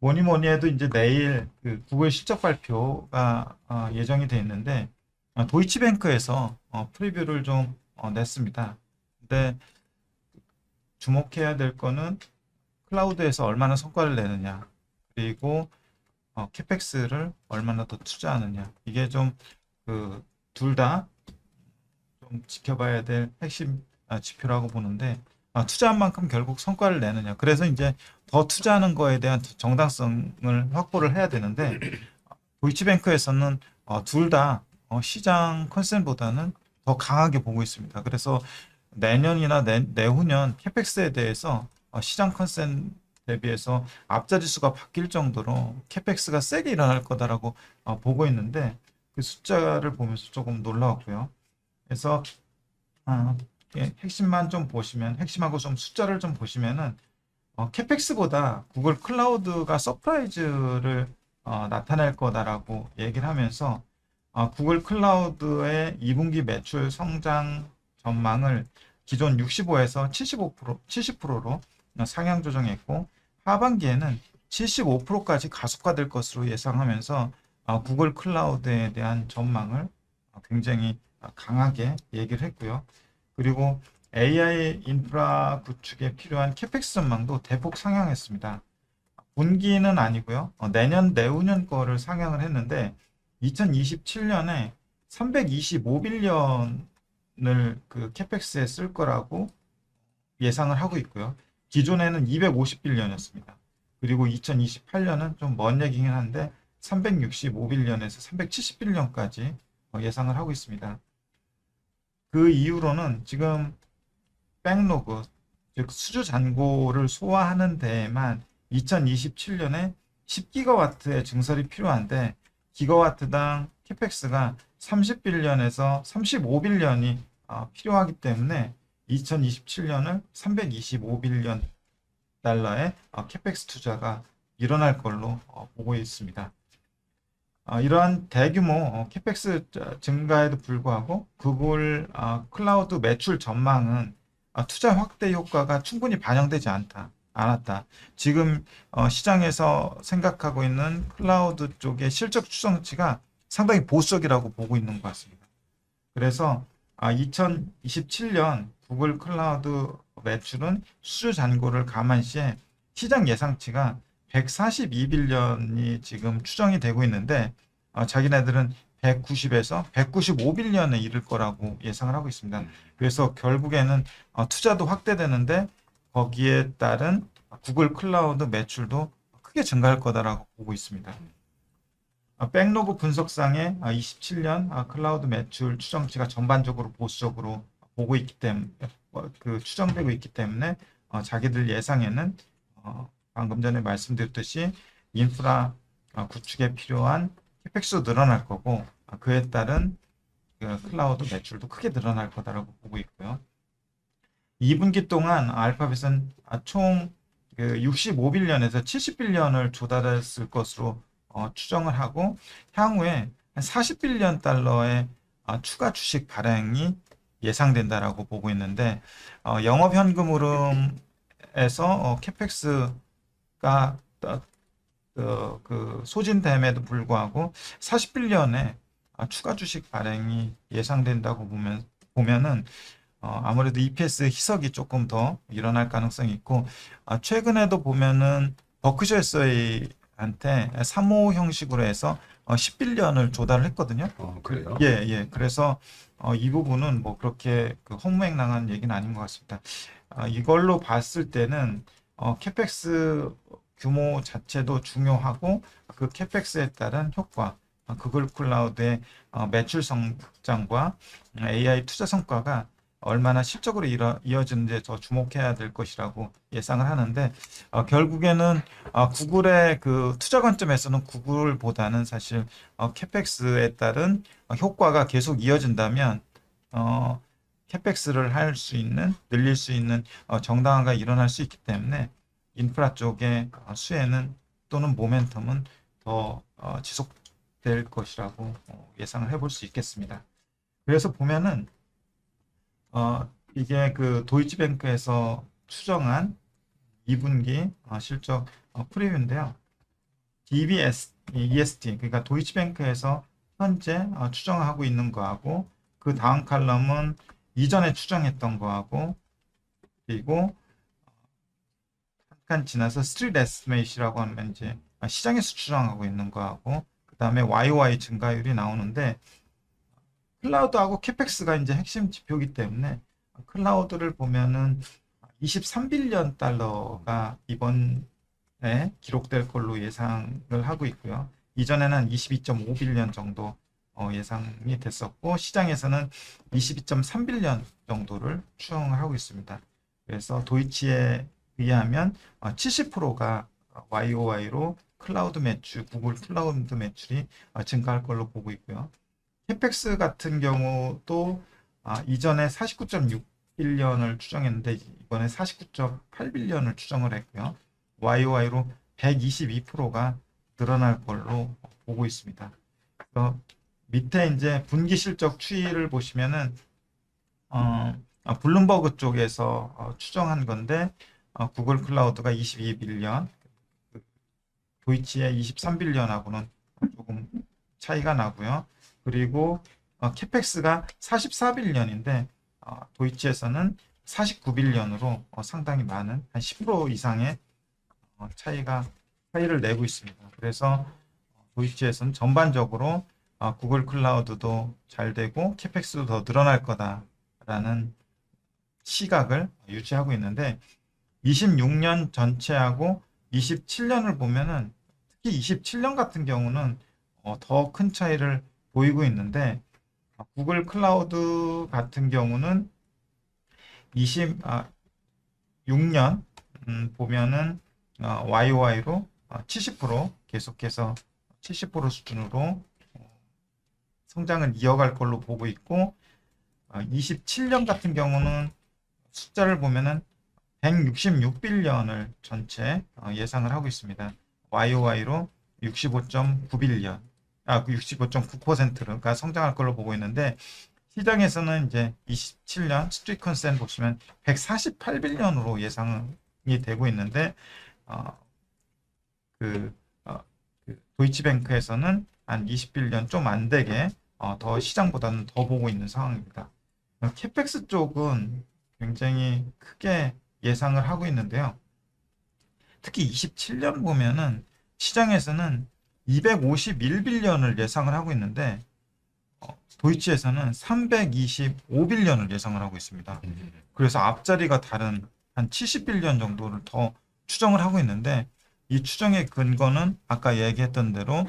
뭐니 뭐니 해도 이제 내일 그 구글 실적 발표가 예정이 돼 있는데 도이치뱅크에서 프리뷰를 좀 냈습니다. 근데 주목해야 될 거는 클라우드에서 얼마나 성과를 내느냐, 그리고 캐펙스를 얼마나 더 투자하느냐. 이게 좀 그 둘 다 좀 지켜봐야 될 핵심 지표라고 보는데 투자한 만큼 결국 성과를 내느냐. 그래서 이제 더 투자하는 거에 대한 정당성을 확보를 해야 되는데 도이치뱅크에서는 둘 다 시장 컨센보다는 더 강하게 보고 있습니다. 그래서 내년이나 내후년 캐펙스에 대해서 시장 컨센 대비해서 앞자리수가 바뀔 정도로 캐펙스가 세게 일어날 거다라고 보고 있는데 그 숫자를 보면서 조금 놀라웠고요. 그래서 아, 핵심만 좀 보시면 핵심하고 좀 숫자를 좀 보시면은 캐펙스보다 구글 클라우드가 서프라이즈를 나타낼 거다라고 얘기를 하면서 구글 클라우드의 2분기 매출 성장 전망을 기존 65에서 75%, 70%로 상향 조정했고 하반기에는 75%까지 가속화될 것으로 예상하면서 구글 클라우드에 대한 전망을 굉장히 강하게 얘기를 했고요. 그리고 AI 인프라 구축에 필요한 캐펙스 전망도 대폭 상향했습니다. 분기는 아니고요. 내년, 내후년 거를 상향을 했는데 2027년에 325빌리언을 그 캐펙스에 쓸 거라고 예상을 하고 있고요. 기존에는 250빌리언이었습니다. 그리고 2028년은 좀 먼 얘기긴 한데 365빌리언에서 370빌리언까지 예상을 하고 있습니다. 그 이후로는 지금 백로그, 즉 수주 잔고를 소화하는 데에만 2027년에 10기가와트의 증설이 필요한데 기가와트당 캐펙스가 30빌리언에서 35빌리언이 필요하기 때문에 2027년을 325빌리언 달러의 캐펙스 투자가 일어날 걸로 보고 있습니다. 이러한 대규모 캐펙스 증가에도 불구하고 구글 클라우드 매출 전망은 투자 확대 효과가 충분히 반영되지 않았다. 지금 시장에서 생각하고 있는 클라우드 쪽의 실적 추정치가 상당히 보수적이라고 보고 있는 것 같습니다. 그래서 2027년 구글 클라우드 매출은 수주 잔고를 감안시해 시장 예상치가 142빌리언이 지금 추정이 되고 있는데 자기네들은 190에서 195빌리언에 이를 거라고 예상을 하고 있습니다. 그래서 결국에는 투자도 확대되는데 거기에 따른 구글 클라우드 매출도 크게 증가할 거다라고 보고 있습니다. 백로그 분석상에 27년 클라우드 매출 추정치가 전반적으로 보수적으로 보고 있기 때문에 그 추정되고 있기 때문에 자기들 예상에는 방금 전에 말씀드렸듯이 인프라 구축에 필요한 캐펙스도 늘어날 거고 그에 따른 그 클라우드 매출도 크게 늘어날 거다라고 보고 있고요. 2분기 동안 알파벳은 총 65빌리언에서 70빌리언을 조달했을 것으로 추정을 하고 향후에 한 40빌리언 달러의 추가 주식 발행이 예상된다라고 보고 있는데 영업 현금 흐름에서 캐펙스가 그 소진됨에도 불구하고 40빌리언의 추가 주식 발행이 예상된다고 보면은 아무래도 EPS 희석이 조금 더 일어날 가능성이 있고 최근에도 보면은 버크셔 SA한테 3호 형식으로 해서 10빌리언을 조달을 했거든요. 그래요? 예, 예. 그래서 이 부분은 뭐 그렇게 그 허무맹랑한 얘기는 아닌 것 같습니다. 이걸로 봤을 때는 캐펙스 규모 자체도 중요하고 그 캐펙스에 따른 효과, 구글 클라우드의 매출 성장과 AI 투자 성과가 얼마나 실적으로 이어지는지 더 주목해야 될 것이라고 예상을 하는데 결국에는 구글의 그 투자 관점에서는 구글보다는 사실 캐펙스에 따른 효과가 계속 이어진다면 캐펙스를 할 수 있는 늘릴 수 있는 정당화가 일어날 수 있기 때문에 인프라 쪽의 수혜는 또는 모멘텀은 더 지속될 것이라고 예상을 해볼 수 있겠습니다. 그래서 보면은 이게 그 도이치뱅크에서 추정한 2분기 실적 프리뷰인데요. EST, 그러니까 도이치뱅크에서 현재 추정하고 있는 거하고, 그 다음 칼럼은 이전에 추정했던 거하고, 그리고 잠깐 지나서 스트리트 에스티메이트라고 하면 이제 시장에서 추정하고 있는 거하고, 그 다음에 YOY 증가율이 나오는데, 클라우드하고 캐펙스가 이제 핵심 지표이기 때문에 클라우드를 보면은 23빌리언 달러가 이번에 기록될 걸로 예상을 하고 있고요. 이전에는 22.5빌리언 정도 예상이 됐었고, 시장에서는 22.3빌리언 정도를 추정을 하고 있습니다. 그래서 도이치에 의하면 70%가 YOY로 클라우드 매출, 구글 클라우드 매출이 증가할 걸로 보고 있고요. 캐펙스 같은 경우도 이전에 49.6빌리언을 추정했는데 이번에 49.8빌리언을 추정을 했고요. YOY로 122%가 늘어날 걸로 보고 있습니다. 그래서 밑에 이제 분기 실적 추이를 보시면은 블룸버그 쪽에서 추정한 건데, 구글 클라우드가 22빌리언, 도이치의 23빌리언하고는 조금 차이가 나고요. 그리고 캐펙스가 44빌리언인데 도이치에서는 49빌리언으로 상당히 많은 한 10% 이상의 차이를 내고 있습니다. 그래서 도이치에서는 전반적으로 구글 클라우드도 잘 되고 캐펙스도 더 늘어날 거다라는 시각을 유지하고 있는데, 26년 전체하고 27년을 보면은 특히 27년 같은 경우는 더 큰 차이를 보이고 있는데, 구글 클라우드 같은 경우는 26년 보면은 YOY로 70% 계속해서 70% 수준으로 성장을 이어갈 걸로 보고 있고, 27년 같은 경우는 숫자를 보면은 166빌리언을 전체 예상을 하고 있습니다. YOY로 65.9빌리언, 65.9%가 성장할 걸로 보고 있는데, 시장에서는 이제 27년 스트리트 컨센 보시면 148빌리언으로 예상이 되고 있는데, 그, 도이치뱅크에서는 한 20빌리언 좀 안 되게 더 시장보다는 더 보고 있는 상황입니다. 캐펙스 쪽은 굉장히 크게 예상을 하고 있는데요. 특히 27년 보면은 시장에서는 251빌리언을 예상을 하고 있는데, 도이치에서는 325빌리언을 예상을 하고 있습니다. 그래서 앞자리가 다른 한 70빌리언 정도를 더 추정을 하고 있는데, 이 추정의 근거는 아까 얘기했던 대로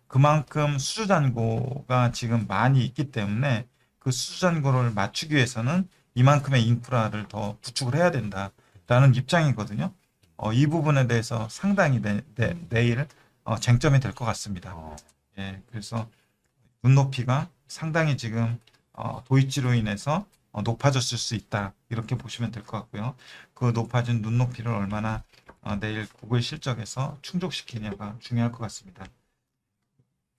그만큼 수주잔고가 지금 많이 있기 때문에 그 수주잔고를 맞추기 위해서는 이만큼의 인프라를 더 구축을 해야 된다라는 입장이거든요. 이 부분에 대해서 상당히 내일 쟁점이 될 것 같습니다. 예, 그래서 눈높이가 상당히 지금 도이치로 인해서 높아졌을 수 있다, 이렇게 보시면 될 것 같고요. 그 높아진 눈높이를 얼마나 내일 구글 실적에서 충족시키냐가 중요할 것 같습니다.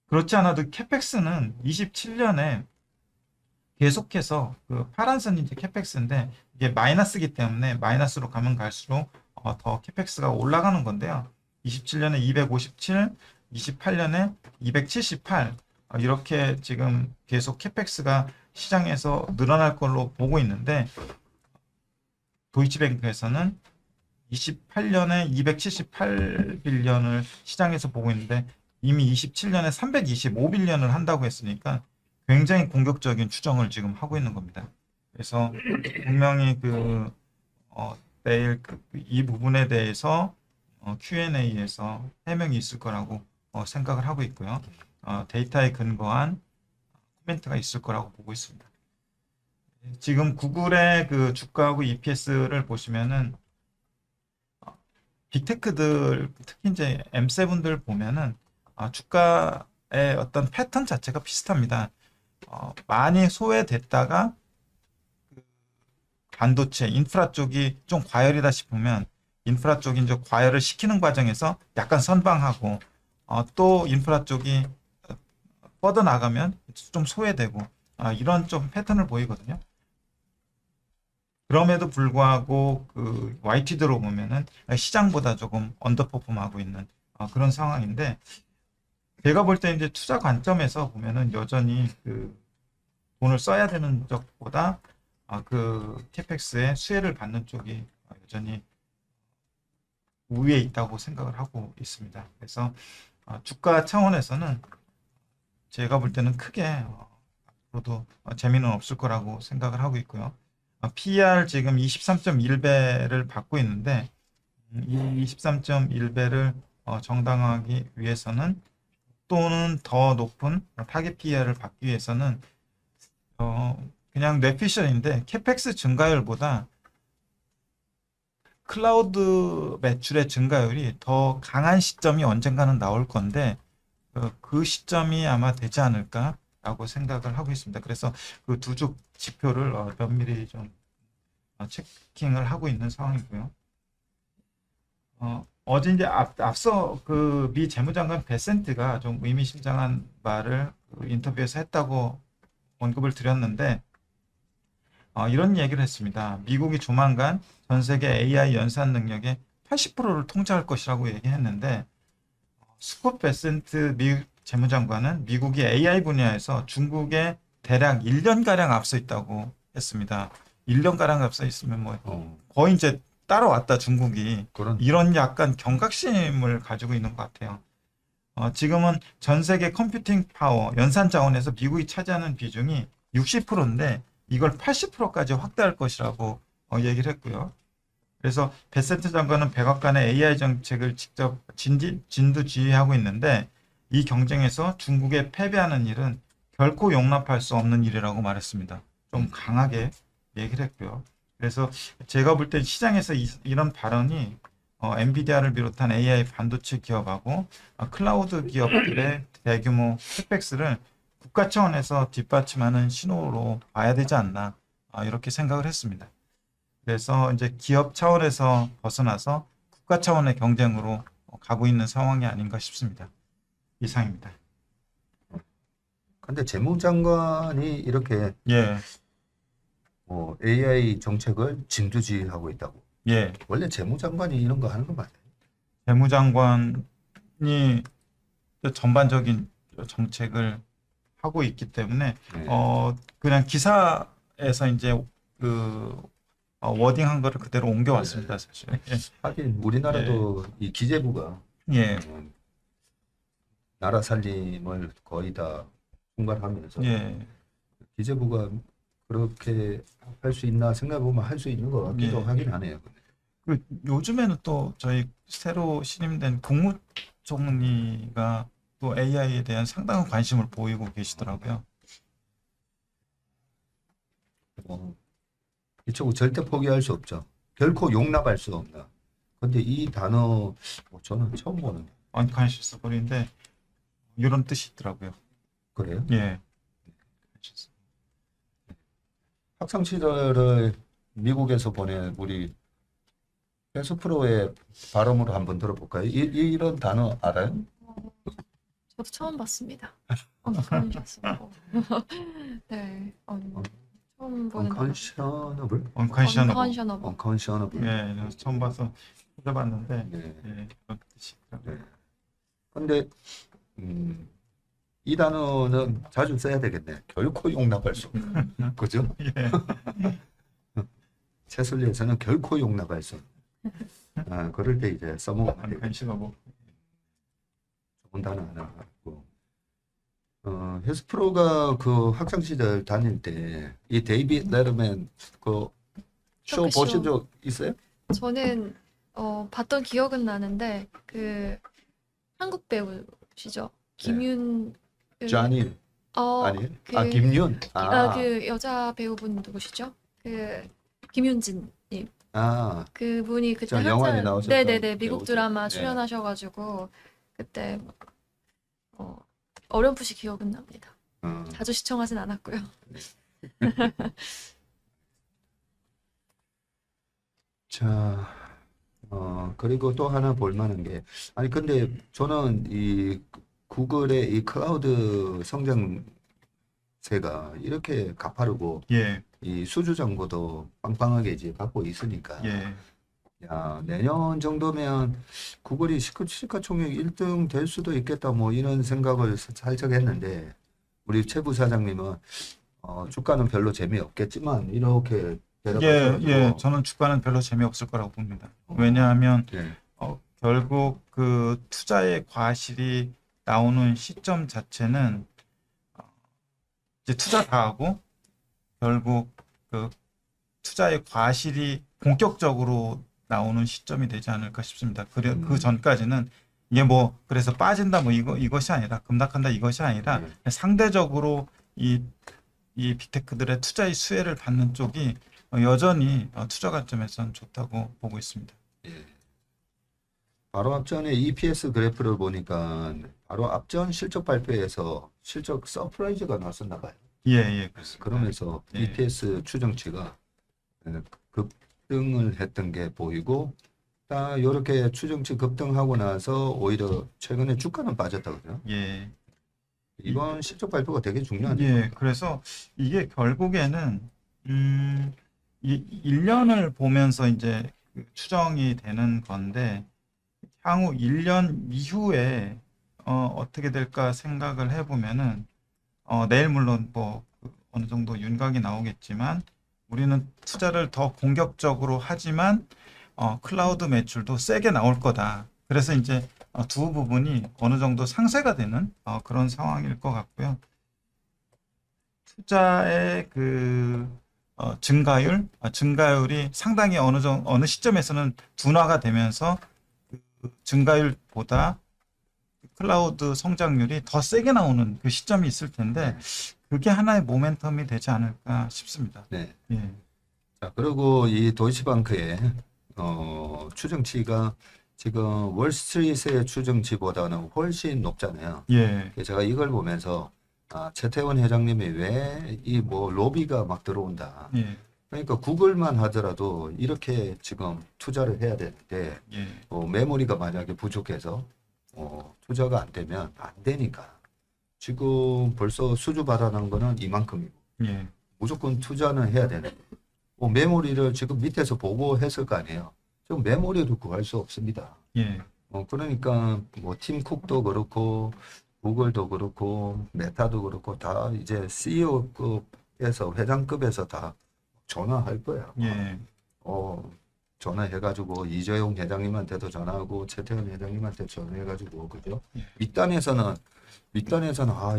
그렇지 않아도 캐펙스는 27년에 계속해서 그 파란 선이 이제 캐펙스인데, 이게 마이너스이기 때문에 마이너스로 가면 갈수록 더 캐펙스가 올라가는 건데요. 27년에 257, 28년에 278, 이렇게 지금 계속 캐펙스가 시장에서 늘어날 걸로 보고 있는데, 도이치뱅크에서는 28년에 278빌리언을 시장에서 보고 있는데 이미 27년에 325빌리언을 한다고 했으니까 굉장히 공격적인 추정을 지금 하고 있는 겁니다. 그래서 분명히 내일 이 부분에 대해서 Q&A에서 해명이 있을 거라고 생각을 하고 있고요. 데이터에 근거한 코멘트가 있을 거라고 보고 있습니다. 지금 구글의 그 주가하고 EPS를 보시면은 빅테크들, 특히 이제 M7들 보면은 주가의 어떤 패턴 자체가 비슷합니다. 많이 소외됐다가 반도체, 인프라 쪽이 좀 과열이다 싶으면 인프라 쪽이 이제 과열을 시키는 과정에서 약간 선방하고, 또 인프라 쪽이 뻗어나가면 좀 소외되고, 이런 좀 패턴을 보이거든요. 그럼에도 불구하고 그 YTD로 보면은 시장보다 조금 언더퍼폼하고 있는 그런 상황인데 제가 볼 때 이제 투자 관점에서 보면은 여전히 그 돈을 써야 되는 쪽보다 그 캐펙스의 수혜를 받는 쪽이 여전히 우위에 있다고 생각을 하고 있습니다. 그래서 주가 차원에서는 제가 볼 때는 크게 앞으로도 재미는 없을 거라고 생각을 하고 있고요. PER 지금 23.1배를 받고 있는데 이 23.1배를 정당화하기 위해서는 또는 더 높은 타겟 PER을 받기 위해서는 그냥 뇌피셜인데 캐펙스 증가율보다 클라우드 매출의 증가율이 더 강한 시점이 언젠가는 나올 건데 그 시점이 아마 되지 않을까라고 생각을 하고 있습니다. 그래서 그 두 주 지표를 면밀히 좀 체킹을 하고 있는 상황이고요. 어제 이제 앞서 그 미 재무장관 베센트가 좀 의미심장한 말을 그 인터뷰에서 했다고 언급을 드렸는데 이런 얘기를 했습니다. 미국이 조만간 전 세계 AI 연산 능력의 80%를 통제할 것이라고 얘기했는데 스콧 베센트 미 재무장관은 미국이 AI 분야에서 중국에 대략 1년가량 앞서 있다고 했습니다. 1년가량 앞서 있으면 뭐 거의 이제 따라왔다 중국이. 이런 약간 경각심을 가지고 있는 것 같아요. 지금은 전 세계 컴퓨팅 파워, 연산 자원에서 미국이 차지하는 비중이 60%인데 이걸 80%까지 확대할 것이라고 얘기를 했고요. 그래서 베센트 장관은 백악관의 AI 정책을 직접 진두지휘하고 있는데 이 경쟁에서 중국에 패배하는 일은 결코 용납할 수 없는 일이라고 말했습니다. 좀 강하게 얘기를 했고요. 그래서 제가 볼 때 시장에서 이런 발언이 엔비디아를 비롯한 AI 반도체 기업하고 클라우드 기업들의 대규모 캐펙스를 국가 차원에서 뒷받침하는 신호로 봐야 되지 않나 이렇게 생각을 했습니다. 그래서 이제 기업 차원에서 벗어나서 국가 차원의 경쟁으로 가고 있는 상황이 아닌가 싶습니다. 이상입니다. 근데 재무장관이 이렇게 예, AI 정책을 진두지휘하고 있다고. 예. 원래 재무장관이 이런 거 하는 거 맞아요? 재무장관이 전반적인 정책을 하고 있기 때문에 네. 그냥 기사에서 이제 그 워딩한 거를 그대로 옮겨왔습니다, 사실. 예. 하긴 우리나라도 이 기재부가 예, 나라 살림을 거의 다 총괄하면서 예, 기재부가 그렇게 할 수 있나 생각해보면 할 수 있는 것 같기도 예. 하긴 하네요. 그 요즘에는 또 저희 새로 신임된 국무총리가 또 AI에 대한 상당한 관심을 보이고 계시더라고요. 이쪽은 절대 포기할 수 없죠. 결코 용납할 수 없나. 근데 이 단어 저는 처음 보는. 언컨시스 거리인데 이런 뜻이 있더라고요. 그래요? 예. 학창 시절을 미국에서 보낸 우리 혜수 프로의 발음으로 한번 들어볼까요? 이런 단어 알아요? 저도 처음 봤습니다. 언컨셔스고. 네, 처음 보는 단어. Unconscionable? 언컨시셔너블. 언컨셔너블. Unconscionable. 예, 그래서 처음 봐서 찾아봤는데 네. 예, 그런 뜻이 있더라고요. 네. 근데 이 단어는 자주 써야 되겠네. 결코 용납할 수 없는. 그죠? 예. 채술리에서는 결코 용납할 수 없는. 그럴 때 이제 써먹으면 되겠네. 언컨시셔너블. 좋은 단어 하나 갖고. 혜수 프로가 그 학창 시절 다닐 때 이 데이빗 레더맨 그 쇼 토크쇼. 보신 적 있어요? 저는 봤던 기억은 나는데 그 한국 배우시죠. 김윤 자니 어, 아니에요? 그, 김윤. 그 여자 배우분 누구시죠? 그 김윤진 님. 그분이 그때 저 영화에 나오셨던 네네네 미국 배우죠. 드라마 네. 출연하셔가지고 그때 어렴풋이 기억은 납니다. 자주 시청하진 않았고요. 자, 그리고 또 하나 볼 만한 게, 아니, 근데 저는 이 구글의 이 클라우드 성장세가 이렇게 가파르고, 예, 이 수주 정보도 빵빵하게 이제 갖고 있으니까, 예, 야, 내년 정도면 구글이 시가총액 1등 될 수도 있겠다. 뭐 이런 생각을 살짝 했는데 우리 최 부사장님은 주가는 별로 재미없겠지만 이렇게 예, 대답하셔가지고 예, 저는 주가는 별로 재미없을 거라고 봅니다. 왜냐하면 예, 결국 그 투자의 과실이 나오는 시점 자체는 이제 투자 다 하고 결국 그 투자의 과실이 본격적으로 나오는 시점이 되지 않을까 싶습니다. 그 전까지는 이게 뭐 그래서 빠진다 뭐 이것이 아니라 급락한다 이것이 아니라 예. 상대적으로 이 빅테크들의 투자의 수혜를 받는 쪽이 여전히 투자 관점에서는 좋다고 보고 있습니다. 예. 바로 앞전에 EPS 그래프를 보니까 바로 앞전 실적 발표에서 실적 서프라이즈가 났었나 봐요. 예, 예, 그렇습니다. 그러면서 예. EPS 추정치가 급등을 했던 게 보이고 딱 이렇게 추정치 급등하고 나서 오히려 최근에 주가는 빠졌다고요. 예. 이번 실적 발표가 되게 중요하네요. 예, 그래서 이게 결국에는 이 1년을 보면서 이제 그 추정이 되는 건데 향후 1년 이후에 어떻게 될까 생각을 해보면은 내일 물론 뭐 어느 정도 윤곽이 나오겠지만 우리는 투자를 더 공격적으로 하지만 클라우드 매출도 세게 나올 거다. 그래서 이제 두 부분이 어느 정도 상쇄가 되는 그런 상황일 것 같고요. 투자의 그 증가율이 상당히 어느 시점에서는 둔화가 되면서 그 증가율보다 클라우드 성장률이 더 세게 나오는 그 시점이 있을 텐데 그게 하나의 모멘텀이 되지 않을까 싶습니다. 네. 예. 자, 그리고 이 도이치방크의 추정치가 지금 월스트리트의 추정치보다는 훨씬 높잖아요. 예. 제가 이걸 보면서 최태원 회장님이 왜 이 뭐 로비가 막 들어온다. 예. 그러니까 구글만 하더라도 이렇게 지금 투자를 해야 되는데 예. 메모리가 만약에 부족해서 투자가 안 되면 안 되니까 지금 벌써 수주 받아난 거는 이만큼이고 예. 무조건 투자는 해야 되는데 메모리를 지금 밑에서 보고 했을 거 아니에요. 지금 메모리를 구할 수 없습니다. 예. 그러니까 뭐 팀쿡도 그렇고 구글도 그렇고 메타도 그렇고 다 이제 CEO급에서 회장급에서 다 전화할 거야. 예. 전화해가지고 이재용 회장님한테도 전화하고 최태원 회장님한테 전화해가지고 그죠? 예. 윗단에서는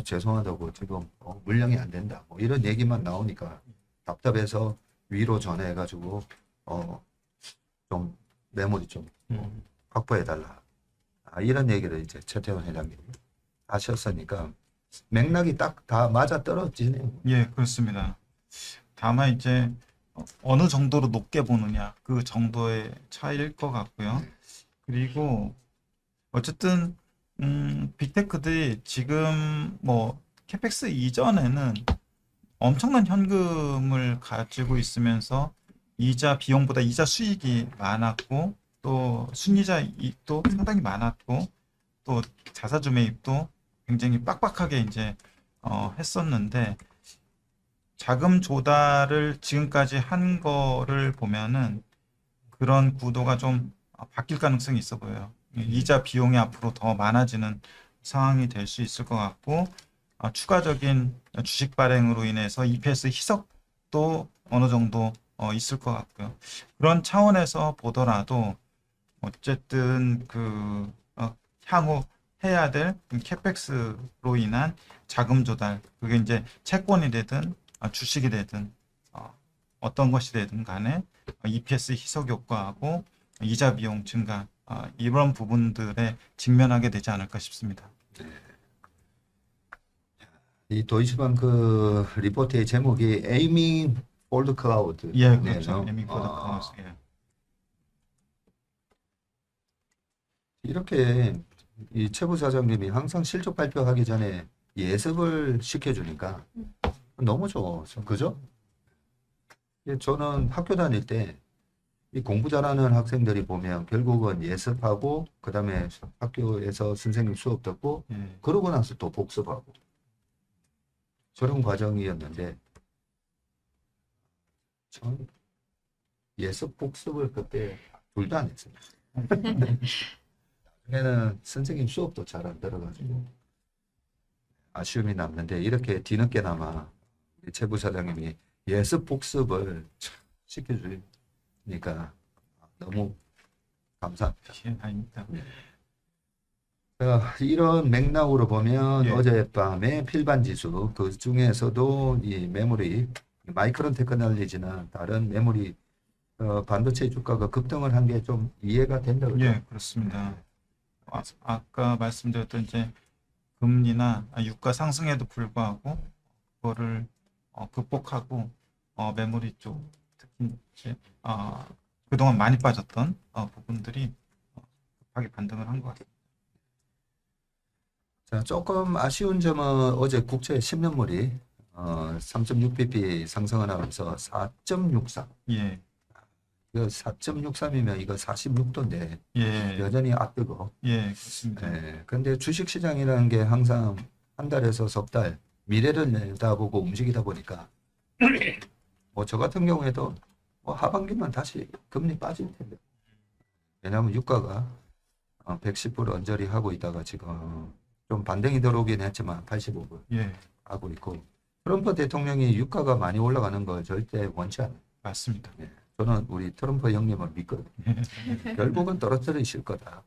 죄송하다고 지금 물량이 안 된다 뭐 이런 얘기만 나오니까 답답해서 위로 전화해가지고 좀 메모리 좀 확보해달라 이런 얘기를 이제 최태원 회장님이 하셨으니까 맥락이 딱 다 맞아 떨어지네요. 예, 그렇습니다. 다만 이제 어느 정도로 높게 보느냐 그 정도의 차이일 것 같고요. 그리고 어쨌든 빅테크들이 지금 뭐 캐펙스 이전에는 엄청난 현금을 가지고 있으면서 이자 비용보다 이자 수익이 많았고 또 순이자 이익도 상당히 많았고 또 자사주 매입도 굉장히 빡빡하게 이제 했었는데 자금 조달을 지금까지 한 거를 보면은 그런 구도가 좀 바뀔 가능성이 있어 보여요. 이자 비용이 앞으로 더 많아지는 상황이 될 수 있을 것 같고 추가적인 주식 발행으로 인해서 EPS 희석도 어느 정도 있을 것 같고요. 그런 차원에서 보더라도 어쨌든 그 향후 해야 될 캐펙스로 인한 자금 조달 그게 이제 채권이 되든 주식이 되든 어떤 것이 되든 간에 EPS 희석 효과하고 이자 비용 증가 이런 부분들에 직면하게 되지 않을까 싶습니다. 이 도이치방크 리포트의 제목이 Aiming for the Cloud. 예, 그렇죠. 에밍 포드 클라우스. 예. 이렇게 이 최 부사장님이 항상 실적 발표하기 전에 예습을 시켜주니까 너무 좋아. 그죠? 저는 학교 다닐 때 이 공부 잘하는 학생들이 보면 결국은 예습하고 그다음에 학교에서 선생님 수업 듣고 예. 그러고 나서 또 복습하고 저런 과정이었는데 전 예습 복습을 그때 둘 다 안 했어요. 나중에는 선생님 수업도 잘 안 들어가지고 아쉬움이 남는데 이렇게 뒤늦게나마 우리 최 부사장님이 예습 복습을 참 시켜주니까 너무 감사합니다. 예, 아닙니다. 자, 이런 맥락으로 보면 예. 어젯밤에 필반지수 그 중에서도 이 메모리 마이크론 테크놀로지나 다른 메모리 반도체 주가가 급등을 한 게 좀 이해가 된다 그죠? 예, 그렇습니다. 아까 말씀드렸던 이제 금리나 유가 상승에도 불구하고 그거를 극복하고 메모리 쪽 특히 이제 그동안 많이 빠졌던 부분들이 급하게 반등을 한 것 같습니다. 자, 조금 아쉬운 점은 어제 국채 10년물이 3.6bp 상승을 하면서 4.63. 예, 이거 4.63이면 이거 46도인데 예, 여전히 앞뜨거. 예, 그렇습니다. 네. 근데 주식시장이라는 게 항상 한 달에서 석 달 미래를 내다보고 움직이다 보니까 뭐 저 같은 경우에도 뭐 하반기만 다시 금리 빠질 텐데. 왜냐하면 유가가 110불 언저리 하고 있다가 지금 좀 반등이 들어오긴 했지만 85불 예, 하고 있고 트럼프 대통령이 유가가 많이 올라가는 걸 절대 원치 않아요. 맞습니다. 저는 우리 트럼프 형님을 믿거든요. 결국은 떨어뜨리실 거다.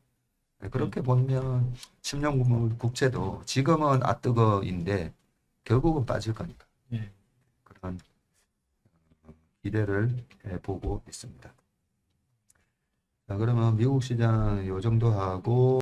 그렇게 보면 10년 국채도 지금은 아뜨거인데 결국은 빠질 거니까 예. 그런 기대를 해보고 있습니다. 자, 그러면 미국 시장 요 정도 하고